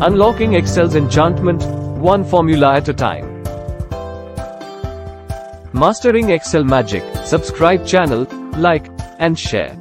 Unlocking Excel's enchantment, one formula at a time. Mastering Excel magic. Subscribe channel, like, and share.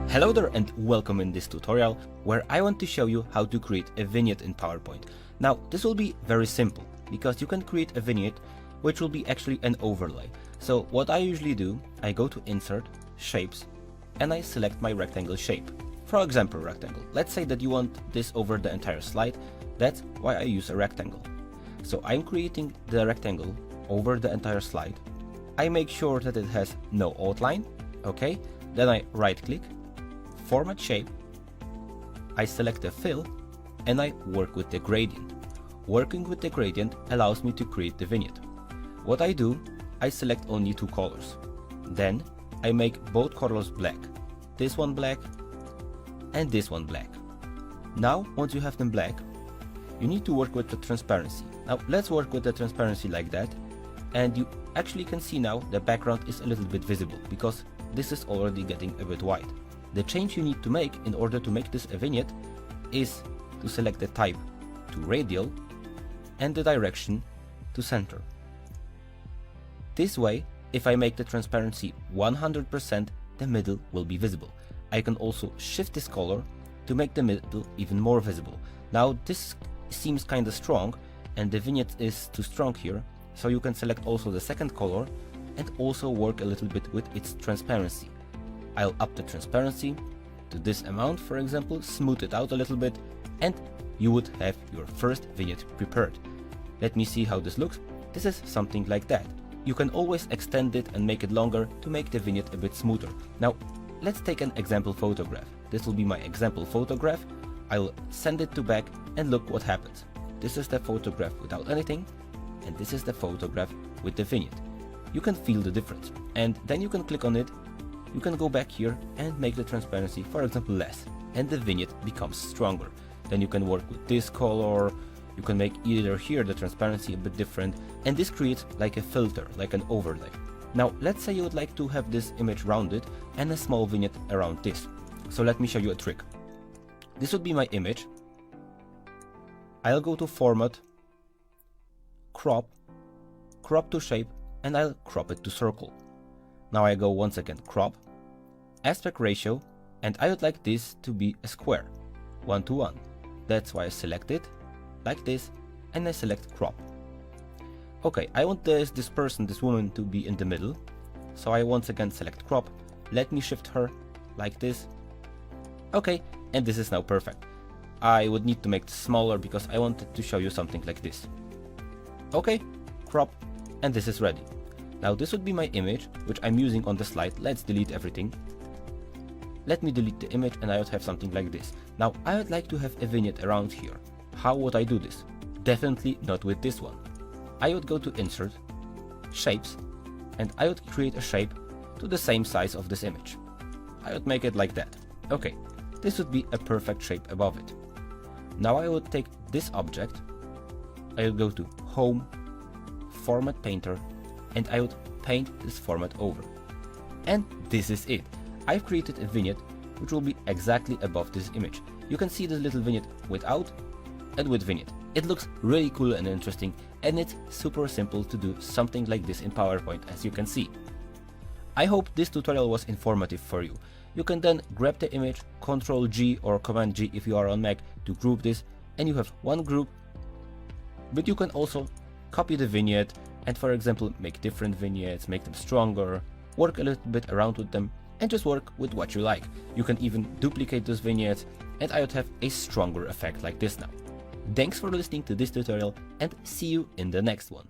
Hello there and welcome in this tutorial where I want to show you how to create a vignette in PowerPoint. Now this will be very simple because you can create a vignette which will be actually an overlay. So what I usually do, I go to Insert, Shapes, and I select my rectangle shape. For example, rectangle. Let's say that you want this over the entire slide. That's why I use a rectangle. So I'm creating the rectangle over the entire slide. I make sure that it has no outline. Okay, then I right click, Format Shape, I select the fill, and I work with the gradient. Working with the gradient allows me to create the vignette. What I do, I select only two colors. Then I make both colors black. This one black and this one black. Now, once you have them black, you need to work with the transparency. Now, let's work with the transparency like that. And you actually can see now the background is a little bit visible because this is already getting a bit white. The change you need to make in order to make this a vignette is to select the type to radial and the direction to center. This way, if I make the transparency 100%, the middle will be visible. I can also shift this color to make the middle even more visible. Now this seems kinda strong and the vignette is too strong here, so you can select also the second color and also work a little bit with its transparency. I'll up the transparency to this amount, for example, smooth it out a little bit, and you would have your first vignette prepared. Let me see how this looks. This is something like that. You can always extend it and make it longer to make the vignette a bit smoother. Now, let's take an example photograph. This will be my example photograph. I'll send it to back and look what happens. This is the photograph without anything, and this is the photograph with the vignette. You can feel the difference, and then you can click on it. You can go back here and make the transparency, for example, less, and the vignette becomes stronger. Then you can work with this color, you can make either here the transparency a bit different, and this creates like a filter, like an overlay. Now, let's say you would like to have this image rounded and a small vignette around this. So let me show you a trick. This would be my image. I'll go to Format, Crop, Crop to Shape, and I'll crop it to Circle. Now I go once again Crop, Aspect Ratio, and I would like this to be a square, 1:1. That's why I select it, like this, and I select Crop. Okay, I want this person, this woman, to be in the middle, so I once again select Crop, let me shift her, like this. Okay, and this is now perfect. I would need to make this smaller because I wanted to show you something like this. Okay, Crop, and this is ready. Now this would be my image, which I'm using on the slide. Let's delete everything. Let me delete the image and I would have something like this. Now I would like to have a vignette around here. How would I do this? Definitely not with this one. I would go to Insert, Shapes, and I would create a shape to the same size of this image. I would make it like that. Okay, this would be a perfect shape above it. Now I would take this object, I would go to Home, Format Painter, and I would paint this format over. And this is it. I've created a vignette which will be exactly above this image. You can see this little vignette without and with vignette. It looks really cool and interesting, and it's super simple to do something like this in PowerPoint, as you can see. I hope this tutorial was informative for you. You can then grab the image, Ctrl G or Command G if you are on Mac to group this, and you have one group, but you can also copy the vignette and, for example, make different vignettes, make them stronger, work a little bit around with them, and just work with what you like. You can even duplicate those vignettes, and I would have a stronger effect like this now. Thanks for listening to this tutorial, and see you in the next one.